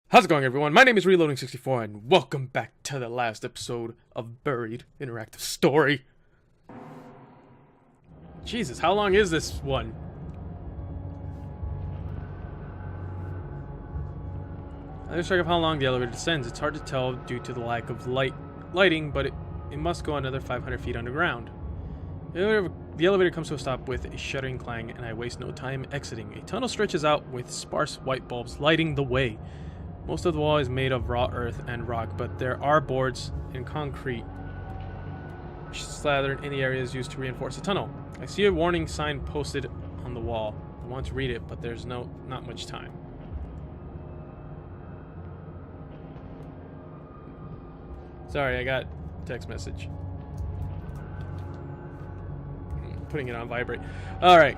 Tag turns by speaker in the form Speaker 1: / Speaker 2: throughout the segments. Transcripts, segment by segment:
Speaker 1: How's it going, everyone? My name is Reloading64, and welcome back to the last episode of Buried Interactive Story. Jesus, how long is this one? I lose track of how long the elevator descends. It's hard to tell due to the lack of lighting, but it must go another 500 feet underground. The elevator comes to a stop with a shuddering clang, and I waste no time exiting. A tunnel stretches out with sparse white bulbs lighting the way. Most of the wall is made of raw earth and rock, but there are boards and concrete slathered in the areas used to reinforce the tunnel. I see a warning sign posted on the wall. I want to read it, but there's not much time. Sorry, I got a text message. Putting it on vibrate. Alright.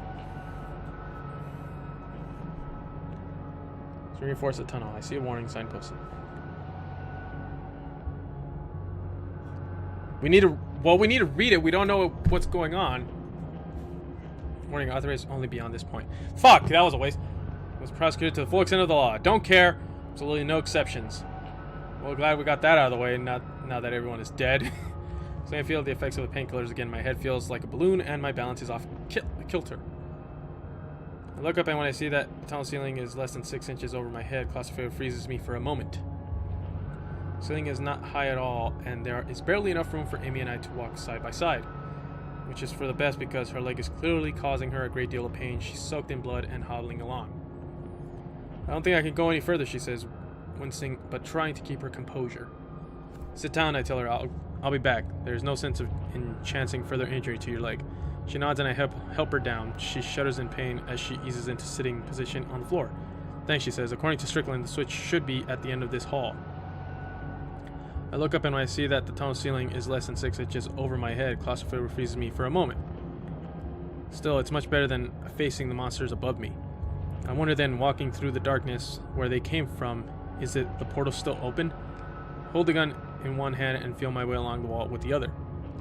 Speaker 1: Reinforce the tunnel. I see a warning sign posted. We need to read it. We don't know what's going on. Warning, authorized only beyond this point. Fuck, that was a waste. Was prosecuted to the full extent of the law. Don't care. Absolutely no exceptions. Well, glad we got that out of the way, now that everyone is dead. So I feel the effects of the painkillers again. My head feels like a balloon and my balance is off kilter. I look up, and when I see that the tunnel ceiling is less than 6 inches over my head, claustrophobia freezes me for a moment. The ceiling is not high at all, and there is barely enough room for Amy and I to walk side by side, which is for the best because her leg is clearly causing her a great deal of pain. She's soaked in blood and hobbling along. I don't think I can go any further, she says, wincing but trying to keep her composure. Sit down, I tell her. I'll be back. There's no sense in chancing further injury to your leg. She nods and I help her down. She shudders in pain as she eases into sitting position on the floor. Thanks, she says. According to Strickland, the switch should be at the end of this hall. I look up and when I see that the tunnel ceiling is less than 6 inches over my head, claustrophobia freezes me for a moment. Still, it's much better than facing the monsters above me. I wonder then, walking through the darkness where they came from, is it the portal still open? Hold the gun in one hand and feel my way along the wall with the other.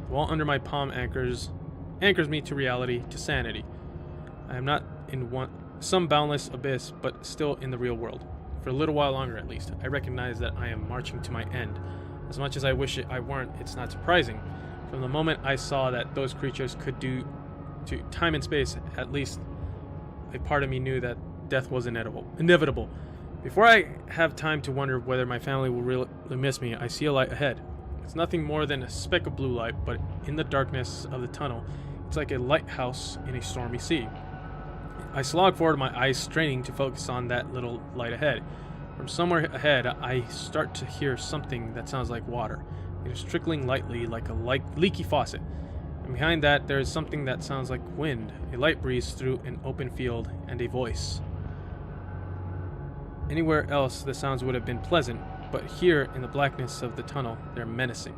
Speaker 1: The wall under my palm anchors me to reality, to sanity. I am not in some boundless abyss, but still in the real world. For a little while longer, at least. I recognize that I am marching to my end. As much as I wish I weren't, it's not surprising. From the moment I saw that those creatures could do to time and space, at least a part of me knew that death was inevitable. Before I have time to wonder whether my family will really miss me, I see a light ahead. It's nothing more than a speck of blue light, but in the darkness of the tunnel, it's like a lighthouse in a stormy sea. I slog forward, my eyes straining to focus on that little light ahead. From somewhere ahead, I start to hear something that sounds like water. It is trickling lightly like a leaky faucet. And behind that, there is something that sounds like wind, a light breeze through an open field, and a voice. Anywhere else, the sounds would have been pleasant, but here, in the blackness of the tunnel, they're menacing.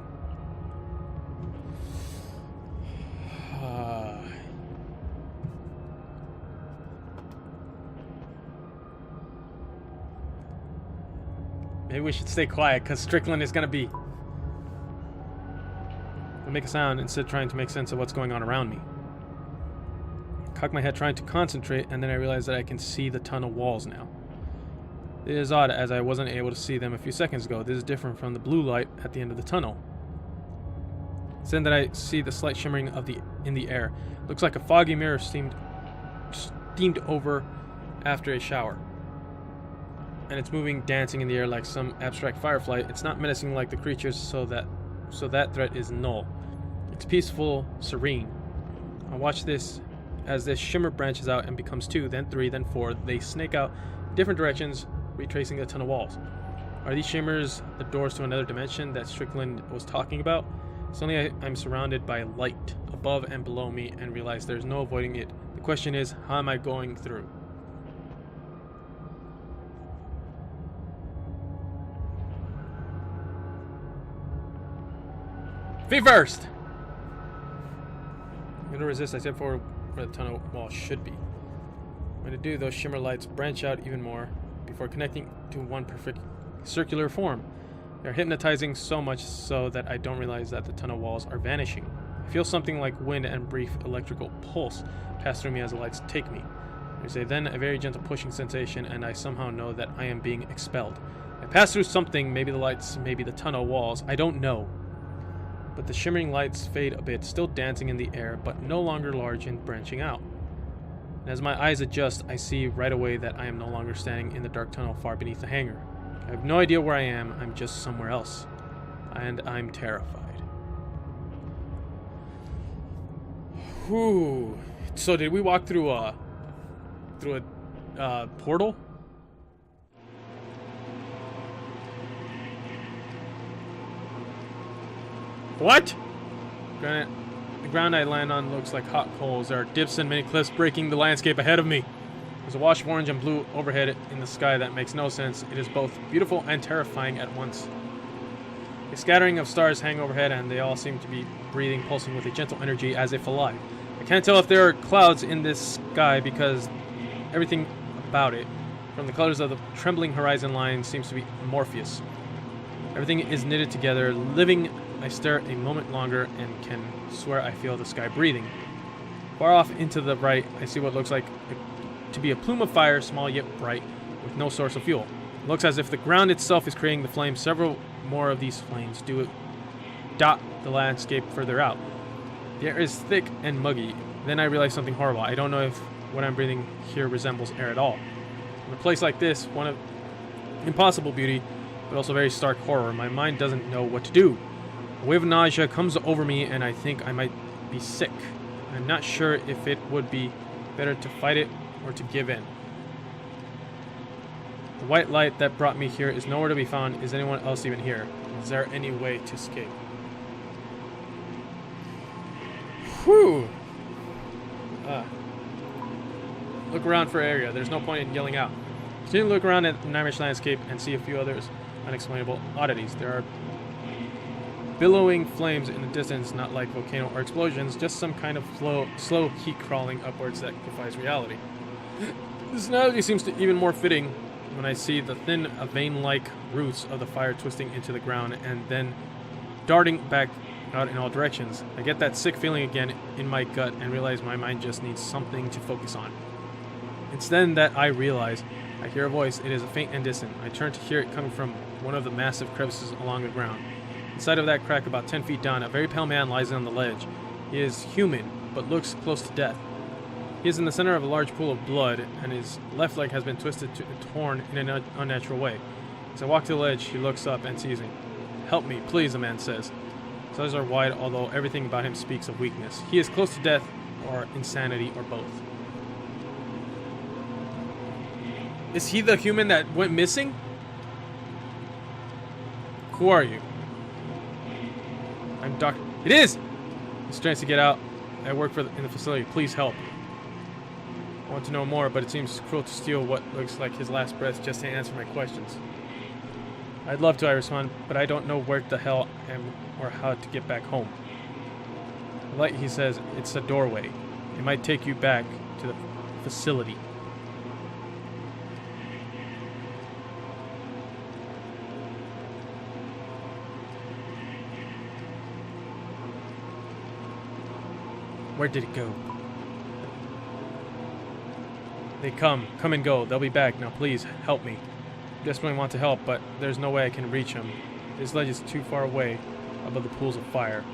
Speaker 1: Maybe we should stay quiet, because Strickland is going to be... I'll make a sound instead of trying to make sense of what's going on around me. I cock my head trying to concentrate, and then I realize that I can see the tunnel walls now. It is odd, as I wasn't able to see them a few seconds ago. This is different from the blue light at the end of the tunnel. It's then that I see the slight shimmering in the air. It looks like a foggy mirror steamed over after a shower. And it's moving, dancing in the air like some abstract firefly. It's not menacing like the creatures, so that threat is null. It's peaceful, serene. I watch this as this shimmer branches out and becomes 2, then 3, then 4. They snake out different directions, retracing the tunnel walls. Are these shimmers the doors to another dimension that Strickland was talking about? Suddenly I'm surrounded by light above and below me and realize there's no avoiding it. The question is, how am I going through? Feet first! I'm going to resist. I step forward where the tunnel wall should be. When I do, those shimmer lights branch out even more before connecting to one perfect circular form. They're hypnotizing so much so that I don't realize that the tunnel walls are vanishing. I feel something like wind and brief electrical pulse pass through me as the lights take me. There's then a very gentle pushing sensation, and I somehow know that I am being expelled. I pass through something, maybe the lights, maybe the tunnel walls, I don't know. But the shimmering lights fade a bit, still dancing in the air, but no longer large and branching out. And as my eyes adjust, I see right away that I am no longer standing in the dark tunnel far beneath the hangar. I have no idea where I am, I'm just somewhere else. And I'm terrified. Whew. So did we walk through a portal? What? The ground I land on looks like hot coals. There are dips and many cliffs breaking the landscape ahead of me. There's a wash of orange and blue overhead in the sky that makes no sense. It is both beautiful and terrifying at once. A scattering of stars hang overhead, and they all seem to be breathing, pulsing with a gentle energy as if alive. I can't tell if there are clouds in this sky because everything about it, from the colors of the trembling horizon line, seems to be amorphous. Everything is knitted together, living. I stare a moment longer and can swear I feel the sky breathing. Far off into the right, I see what looks like to be a plume of fire, small yet bright, with no source of fuel. It looks as if the ground itself is creating the flames. Several more of these flames dot the landscape further out. The air is thick and muggy. Then I realize something horrible. I don't know if what I'm breathing here resembles air at all. In a place like this, one of impossible beauty, but also very stark horror, my mind doesn't know what to do. A wave of nausea comes over me, and I think I might be sick. I'm not sure if it would be better to fight it or to give in. The white light that brought me here is nowhere to be found. Is anyone else even here? Is there any way to escape? Whew. Look around for area. There's no point in yelling out. Continue to look around at the nightmarish landscape and see a few others unexplainable oddities. There are billowing flames in the distance, not like volcano or explosions, just some kind of slow heat crawling upwards that defies reality. This analogy seems to even more fitting when I see the thin, vein-like roots of the fire twisting into the ground and then darting back out in all directions. I get that sick feeling again in my gut and realize my mind just needs something to focus on. It's then that I realize I hear a voice. It is faint and distant. I turn to hear it coming from one of the massive crevices along the ground. Inside of that crack, about 10 feet down, a very pale man lies on the ledge. He is human, but looks close to death. He is in the center of a large pool of blood, and his left leg has been twisted and torn in an unnatural way. As I walk to the ledge, he looks up and sees me. "Help me, please," the man says. His eyes are wide, although everything about him speaks of weakness. He is close to death, or insanity, or both. Is he the human that went missing? Who are you? I'm Doctor. It is! He strains to get out. I work in the facility. Please help. I want to know more, but it seems cruel to steal what looks like his last breath just to answer my questions. I'd love to, I respond, but I don't know where the hell I am or how to get back home. The light, he says, it's a doorway. It might take you back to the facility. Where did it go? They come and go. They'll be back. Now please, help me. I desperately want to help, but there's no way I can reach them. This ledge is too far away, above the pools of fire.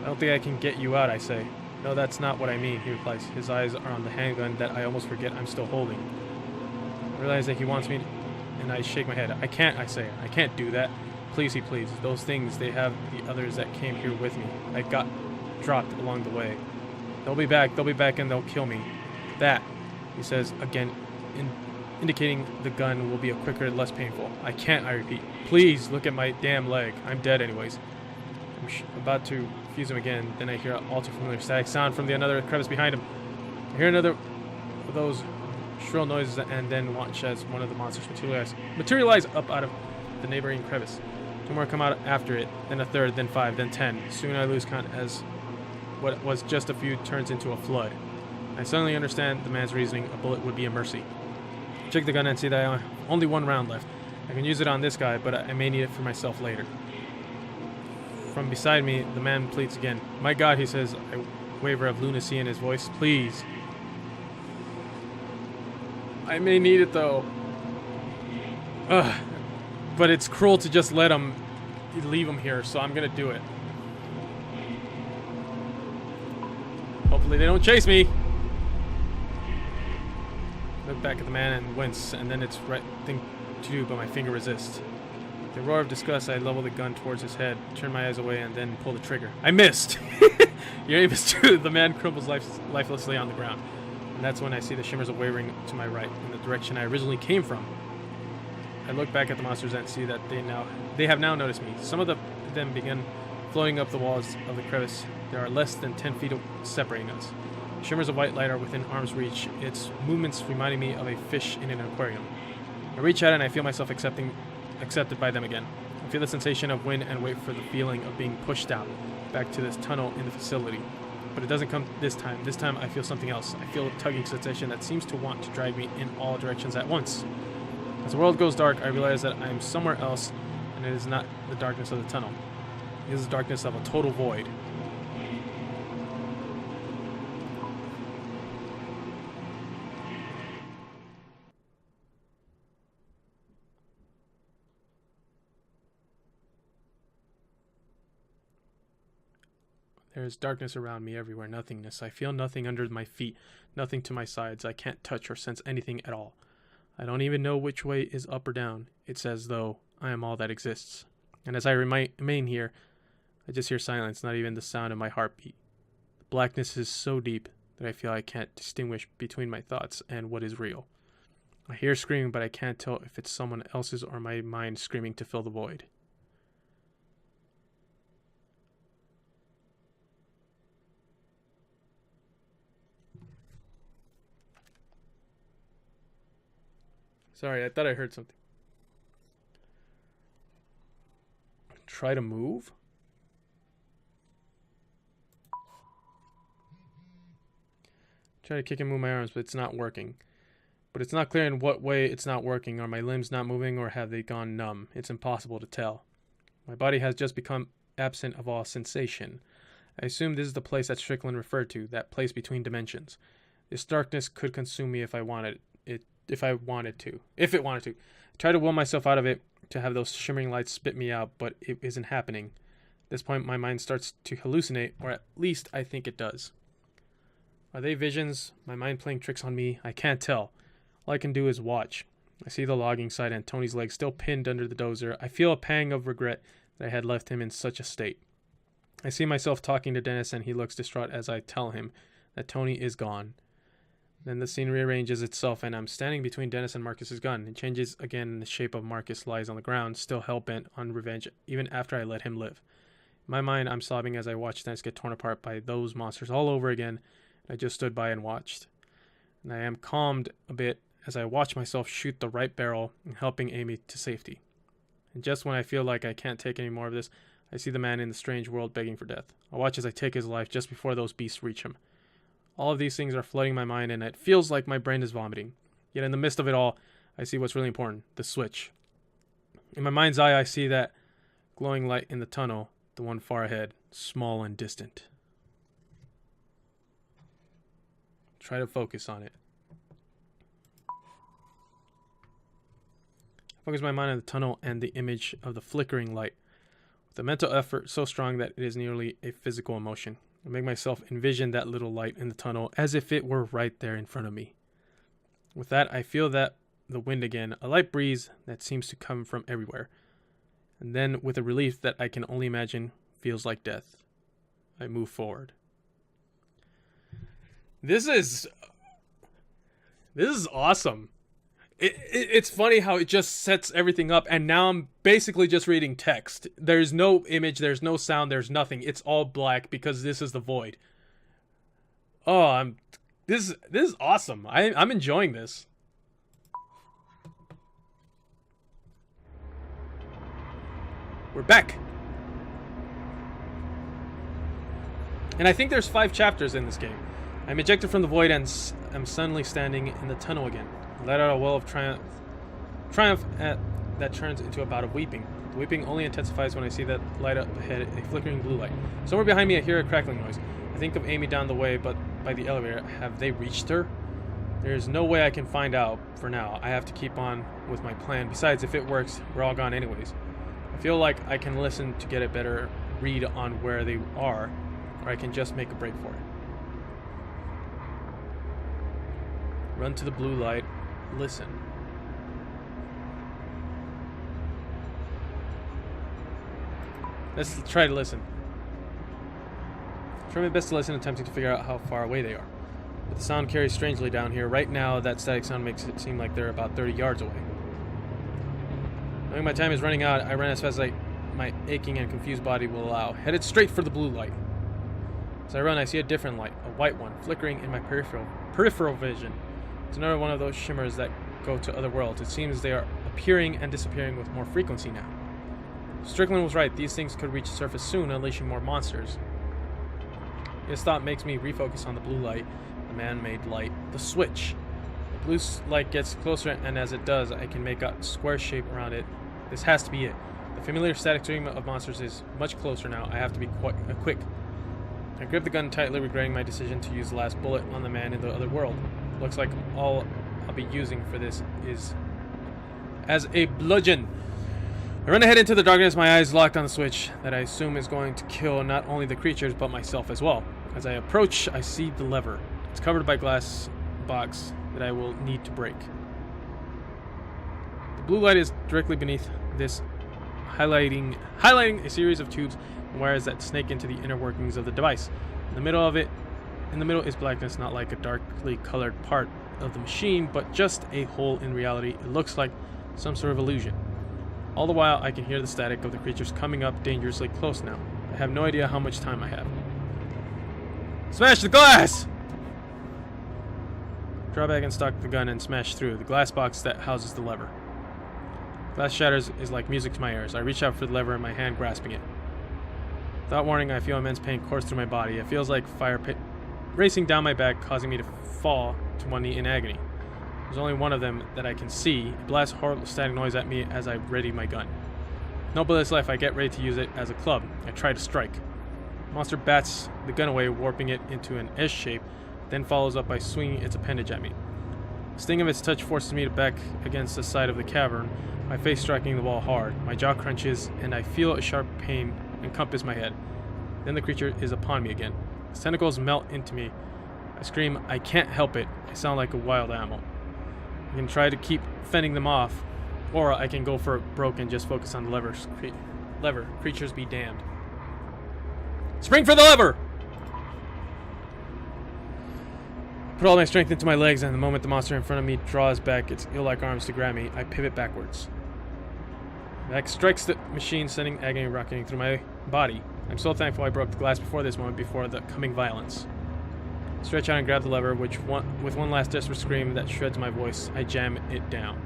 Speaker 1: I don't think I can get you out, I say. No, that's not what I mean, he replies. His eyes are on the handgun that I almost forget I'm still holding. I realize that he wants me, and I shake my head. I can't, I say. I can't do that. Please, he pleads. Those things, they have the others that came here with me. I got dropped along the way. They'll be back, and they'll kill me. That, he says, again, indicating the gun will be quicker and less painful. I can't, I repeat. Please, look at my damn leg. I'm dead anyways. I'm about to fuse him again, then I hear an all too familiar static sound from the another crevice behind him. I hear another of those shrill noises and then watch as one of the monsters materialize up out of the neighboring crevice. Two more come out after it, then a third, then 5, then 10. Soon I lose count as what was just a few turns into a flood. I suddenly understand the man's reasoning. A bullet would be a mercy. I check the gun and see that I have only one round left. I can use it on this guy, but I may need it for myself later. From beside me, the man pleads again. My God, he says, a waver of lunacy in his voice. Please. I may need it, though. Ugh. But it's cruel to just leave him here, so I'm gonna do it. Hopefully they don't chase me. Look back at the man and wince, and then it's the right thing to do, but my finger resists. With a roar of disgust, I level the gun towards his head, turn my eyes away, and then pull the trigger. I missed! Your aim is true. The man crumbles lifelessly on the ground. And that's when I see the shimmers of wavering to my right, in the direction I originally came from. I look back at the monsters and see that they have now noticed me. Some of them begin floating up the walls of the crevice. There are less than 10 feet separating us. Shimmers of white light are within arm's reach, its movements reminding me of a fish in an aquarium. I reach out and I feel myself accepted by them again. I feel the sensation of wind and wait for the feeling of being pushed out, back to this tunnel in the facility. But it doesn't come this time. This time I feel something else. I feel a tugging sensation that seems to want to drag me in all directions at once. As the world goes dark, I realize that I am somewhere else, and it is not the darkness of the tunnel. It is the darkness of a total void. There is darkness around me everywhere, nothingness. I feel nothing under my feet, nothing to my sides. I can't touch or sense anything at all. I don't even know which way is up or down. It's as though I am all that exists. And as I remain here, I just hear silence, not even the sound of my heartbeat. The blackness is so deep that I feel I can't distinguish between my thoughts and what is real. I hear screaming, but I can't tell if it's someone else's or my mind screaming to fill the void. Sorry, I thought I heard something. Try to move? Try to kick and move my arms, but it's not working. But it's not clear in what way it's not working. Are my limbs not moving, or have they gone numb? It's impossible to tell. My body has just become absent of all sensation. I assume this is the place that Strickland referred to, that place between dimensions. This darkness could consume me if I wanted it. If it wanted to. I try to will myself out of it to have those shimmering lights spit me out, but it isn't happening. At this point, my mind starts to hallucinate, or at least I think it does. Are they visions? My mind playing tricks on me? I can't tell. All I can do is watch. I see the logging site and Tony's leg still pinned under the dozer. I feel a pang of regret that I had left him in such a state. I see myself talking to Dennis, and he looks distraught as I tell him that Tony is gone. Then the scene rearranges itself, and I'm standing between Dennis and Marcus's gun. It changes again, and the shape of Marcus lies on the ground, still hell-bent on revenge, even after I let him live. In my mind, I'm sobbing as I watch Dennis get torn apart by those monsters all over again, and I just stood by and watched. And I am calmed a bit as I watch myself shoot the right barrel and helping Amy to safety. And just when I feel like I can't take any more of this, I see the man in the strange world begging for death. I watch as I take his life just before those beasts reach him. All of these things are flooding my mind, and it feels like my brain is vomiting. Yet in the midst of it all, I see what's really important, the switch. In my mind's eye, I see that glowing light in the tunnel, the one far ahead, small and distant. Try to focus on it. I focus my mind on the tunnel and the image of the flickering light, with a mental effort so strong that it is nearly a physical emotion. I make myself envision that little light in the tunnel as if it were right there in front of me. With that, I feel that the wind again, a light breeze that seems to come from everywhere. And then, with a relief that I can only imagine, feels like death. I move forward. This is awesome. It's funny how it just sets everything up, and now I'm basically just reading text. There's no image, there's no sound, there's nothing. It's all black because this is the void. Oh, this is awesome. I'm enjoying this. We're back. And I think there's 5 chapters in this game. I'm ejected from the void and I'm suddenly standing in the tunnel again. I let out a wail of triumph that turns into a bout of weeping. The weeping only intensifies when I see that light up ahead, a flickering blue light. Somewhere behind me I hear a crackling noise. I think of Amy down the way, but by the elevator. Have they reached her? There's no way I can find out for now. I have to keep on with my plan. Besides, if it works, we're all gone anyways. I feel like I can listen to get a better read on where they are, or I can just make a break for it. Run to the blue light. Listen. Let's try to listen. Try my best to listen, attempting to figure out how far away they are. But the sound carries strangely down here. Right now, that static sound makes it seem like they're about 30 yards away. Knowing my time is running out, I run as fast as my aching and confused body will allow, headed straight for the blue light. As I run, I see a different light, a white one, flickering in my peripheral vision. It's another one of those shimmers that go to other worlds. It seems they are appearing and disappearing with more frequency now. Strickland was right. These things could reach the surface soon, unleashing more monsters. This thought makes me refocus on the blue light, the man-made light, the switch. The blue light gets closer, and as it does, I can make a square shape around it. This has to be it. The familiar static stream of monsters is much closer now. I have to be quick. I grip the gun tightly, regretting my decision to use the last bullet on the man in the other world. Looks like all I'll be using for this is as a bludgeon. I run ahead into the darkness, my eyes locked on the switch that I assume is going to kill not only the creatures, but myself as well. As I approach, I see the lever. It's covered by a glass box that I will need to break. The blue light is directly beneath this, highlighting a series of tubes and wires that snake into the inner workings of the device. In the middle is blackness, not like a darkly colored part of the machine, but just a hole in reality. It looks like some sort of illusion. All the while, I can hear the static of the creatures coming up dangerously close now. I have no idea how much time I have. Smash the glass! Draw back and stock the gun and smash through the glass box that houses the lever. Glass shatters is like music to my ears. I reach out for the lever in my hand, grasping it. Without warning, I feel immense pain course through my body. It feels like fire racing down my back, causing me to fall to one knee in agony. There's only one of them that I can see. It blasts horrible static noise at me as I ready my gun. No bullets left. I get ready to use it as a club. I try to strike. The monster bats the gun away, warping it into an S shape, then follows up by swinging its appendage at me. The sting of its touch forces me to back against the side of the cavern, my face striking the wall hard. My jaw crunches, and I feel a sharp pain encompass my head. Then the creature is upon me again. Its tentacles melt into me. I scream, I can't help it. I sound like a wild animal. I can try to keep fending them off, or I can go for it broke and just focus on the lever. Creatures be damned. Spring for the lever! Put all my strength into my legs, and the moment the monster in front of me draws back its eel-like arms to grab me, I pivot backwards. That strikes the machine, sending agony rocketing through my body. I'm so thankful I broke the glass before this moment, before the coming violence. I stretch out and grab the lever, with one last desperate scream that shreds my voice, I jam it down.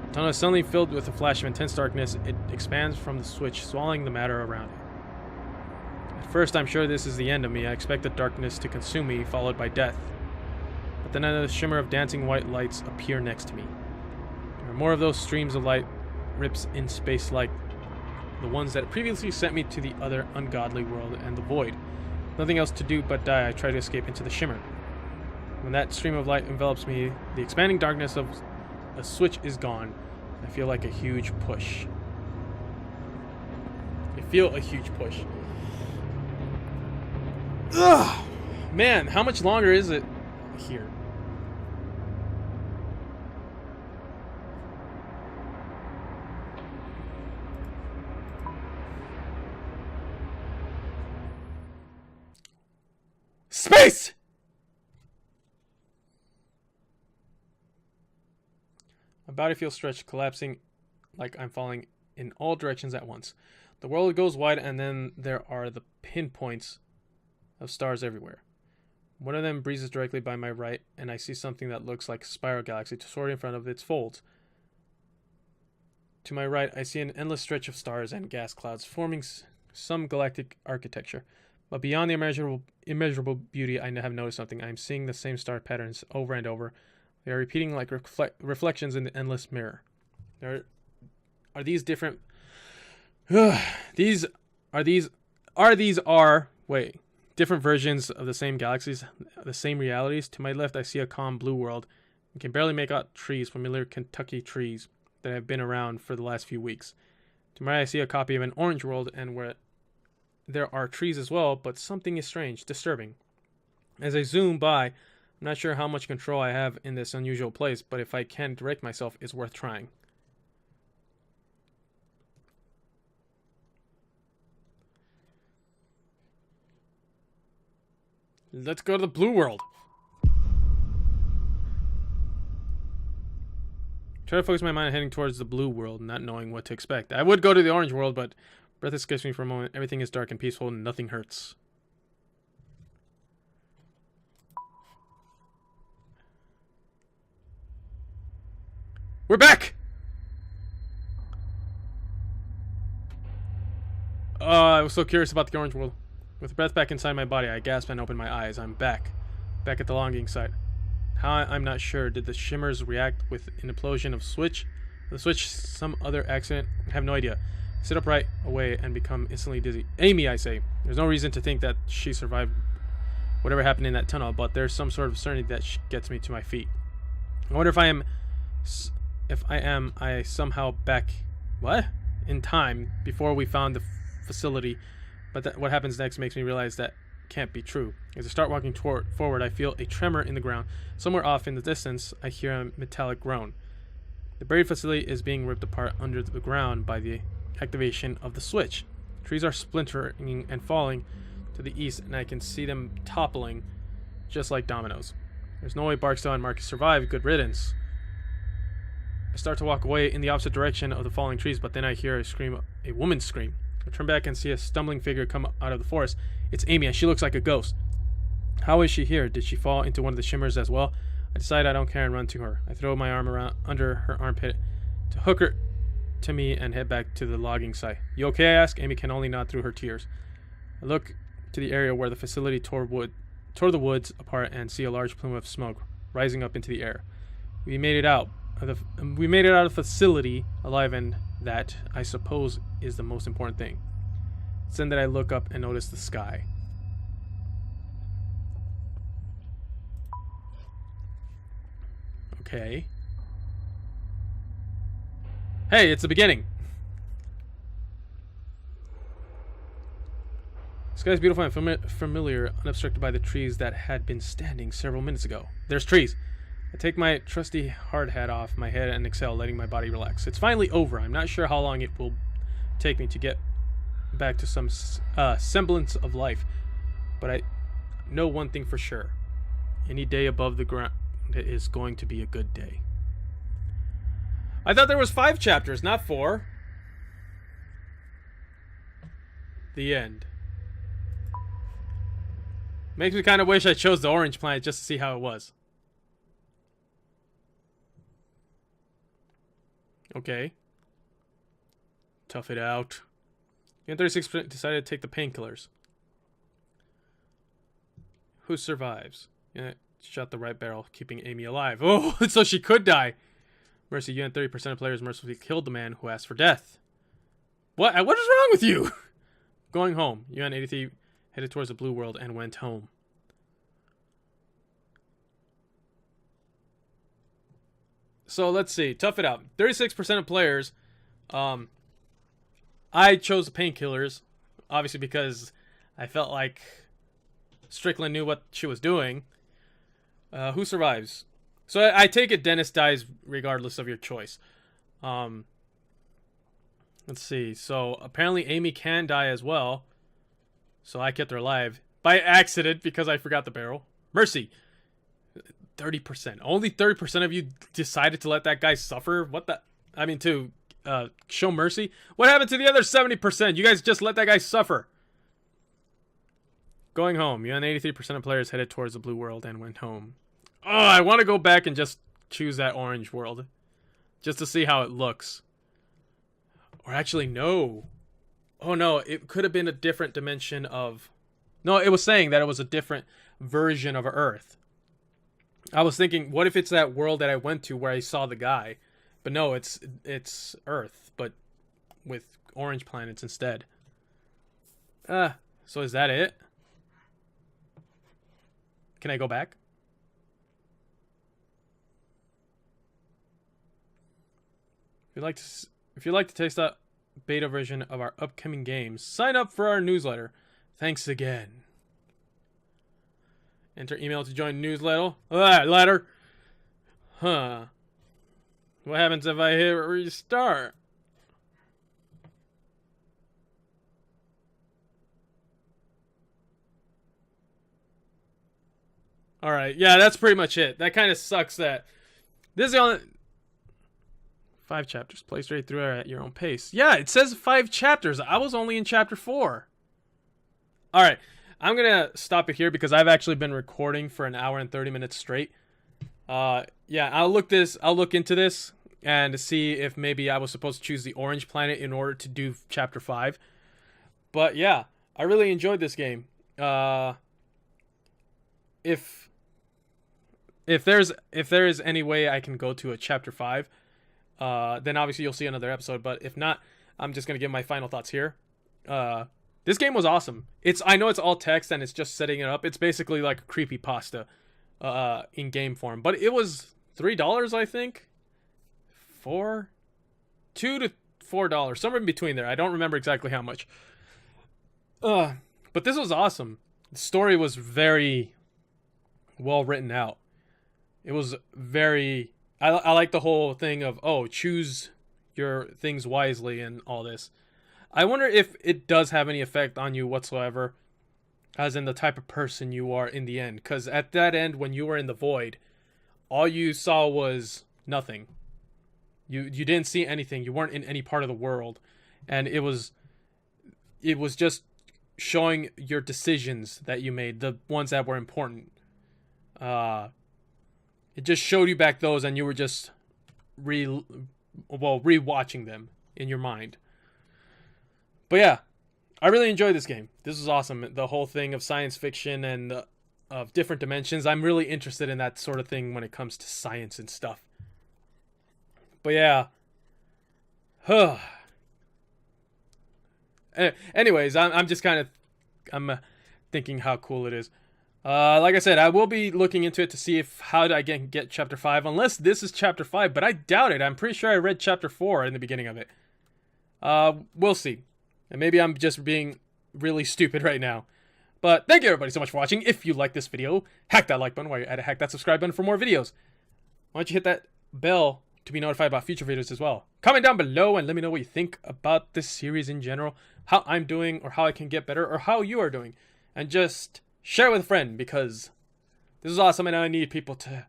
Speaker 1: The tunnel is suddenly filled with a flash of intense darkness. It expands from the switch, swallowing the matter around it. At first, I'm sure this is the end of me. I expect the darkness to consume me, followed by death. But then another shimmer of dancing white lights appear next to me. There are more of those streams of light, rips in space like the ones that previously sent me to the other ungodly world and the void. Nothing else to do but die. I try to escape into the shimmer. When that stream of light envelops me, the expanding darkness of a switch is gone. I feel like a huge push. I feel a huge push. Ugh! Man, how much longer is it here? Space! My body feels stretched, collapsing like I'm falling in all directions at once. The world goes wide, and then there are the pinpoints of stars everywhere. One of them breezes directly by my right, and I see something that looks like a spiral galaxy soaring in front of its folds. To my right, I see an endless stretch of stars and gas clouds forming some galactic architecture. But beyond the immeasurable beauty, I have noticed something. I am seeing the same star patterns over and over. They are repeating like reflections in the endless mirror. Are these different? Different versions of the same galaxies, the same realities. To my left, I see a calm blue world, I can barely make out trees, familiar Kentucky trees that have been around for the last few weeks. To my right, I see a copy of an orange world, and where there are trees as well, but something is strange, disturbing. As I zoom by, I'm not sure how much control I have in this unusual place, but if I can direct myself, it's worth trying. Let's go to the blue world. Try to focus my mind on heading towards the blue world, not knowing what to expect. I would go to the orange world, but breath escapes me for a moment. Everything is dark and peaceful, and nothing hurts. We're back! I was so curious about the orange world. With breath back inside my body, I gasp and open my eyes. I'm back. Back at the logging site. How, I'm not sure. Did the shimmers react with an implosion of switch? The switch, some other accident? I have no idea. I sit upright away and become instantly dizzy. Amy, I say. There's no reason to think that she survived whatever happened in that tunnel, but there's some sort of certainty that gets me to my feet. I wonder if I somehow back, what? In time, before we found the facility, but what happens next makes me realize that can't be true. As I start walking forward, I feel a tremor in the ground. Somewhere off in the distance, I hear a metallic groan. The buried facility is being ripped apart under the ground by the activation of the switch. Trees are splintering and falling to the east, and I can see them toppling just like dominoes. There's no way Barksdale and Marcus survived. Good riddance. I start to walk away in the opposite direction of the falling trees, but then I hear a woman's scream. I turn back and see a stumbling figure come out of the forest. It's Amy, and she looks like a ghost. How is she here? Did she fall into one of the shimmers as well? I decide I don't care and run to her. I throw my arm around under her armpit to hook her to me and head back to the logging site. You okay? I ask. Amy can only nod through her tears. I look to the area where the facility tore the woods apart and see a large plume of smoke rising up into the air. We made it out of the facility alive, and that, I suppose, is the most important thing. It's then that I look up and notice the sky. Okay. Hey, it's the beginning. The sky is beautiful and familiar, unobstructed by the trees that had been standing several minutes ago. There's trees. I take my trusty hard hat off my head and exhale, letting my body relax. It's finally over. I'm not sure how long it will take me to get back to some semblance of life, but I know one thing for sure. Any day above the ground is going to be a good day. I thought there was 5 chapters, not 4. The end. Makes me kind of wish I chose the orange planet just to see how it was. Okay. Tough it out. And 36% decided to take the painkillers. Who survives? Yeah, shot the right barrel, keeping Amy alive. Oh, so she could die. Mercy, you and 30% of players mercifully killed the man who asked for death. What? What is wrong with you? Going home. You and 83 headed towards the blue world and went home. So let's see. Tough it out. 36% of players. I chose the painkillers, obviously because I felt like Strickland knew what she was doing. Who survives? So I take it Dennis dies regardless of your choice. Let's see. So apparently Amy can die as well. So I kept her alive by accident because I forgot the barrel. Mercy. 30%. Only 30% of you decided to let that guy suffer? What the? I mean, to show mercy? What happened to the other 70%? You guys just let that guy suffer. Going home. You and 83% of players headed towards the blue world and went home. Oh, I want to go back and just choose that orange world. Just to see how it looks. Or actually, no. Oh, no. It could have been a different dimension of... No, it was saying that it was a different version of Earth. I was thinking, what if it's that world that I went to where I saw the guy? But no, it's Earth, but with orange planets instead. So is that it? Can I go back? If you'd like to taste that beta version of our upcoming games, sign up for our newsletter. Thanks again. Enter email to join newsletter. Letter. Huh. What happens if I hit restart? Alright, yeah, that's pretty much it. That kind of sucks that this is the only 5 chapters. Play straight through at your own pace. Yeah, it says 5 chapters. I was only in chapter 4. Alright, I'm gonna stop it here because I've actually been recording for an hour and 30 minutes straight. Yeah, I'll look into this and see if maybe I was supposed to choose the orange planet in order to do chapter 5. But yeah, I really enjoyed this game. If there is any way I can go to a chapter 5, then obviously you'll see another episode. But if not, I'm just gonna give my final thoughts here. This game was awesome. I know it's all text and it's just setting it up. It's basically like a creepypasta in game form. But it was $3, I think. $2 to $4, somewhere in between there. I don't remember exactly how much. But this was awesome. The story was very well written out. It was very... I like the whole thing of, choose your things wisely and all this. I wonder if it does have any effect on you whatsoever, as in the type of person you are in the end. Because at that end, when you were in the void, all you saw was nothing. You didn't see anything. You weren't in any part of the world. And it was just showing your decisions that you made, the ones that were important. It just showed you back those, and you were just rewatching them in your mind. But yeah, I really enjoyed this game. This was awesome. The whole thing of science fiction and of different dimensions. I'm really interested in that sort of thing when it comes to science and stuff. But yeah. Anyways, I'm just kind of thinking how cool it is. Like I said, I will be looking into it to see how I can get chapter 5, unless this is chapter 5, but I doubt it. I'm pretty sure I read chapter 4 in the beginning of it. We'll see. And maybe I'm just being really stupid right now. But thank you everybody so much for watching. If you like this video, hack that like button while you're at it. Hack that subscribe button for more videos. Why don't you hit that bell to be notified about future videos as well. Comment down below and let me know what you think about this series in general. How I'm doing, or how I can get better, or how you are doing. And just share it with a friend, because this is awesome and I need people to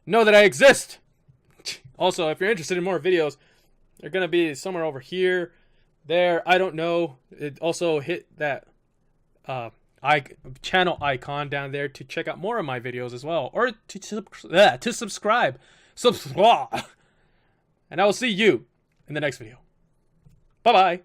Speaker 1: know that I exist. Also, if you're interested in more videos, they're going to be somewhere over here, there, I don't know. It also hit that channel icon down there to check out more of my videos as well, or to subscribe. And I will see you in the next video. Bye-bye.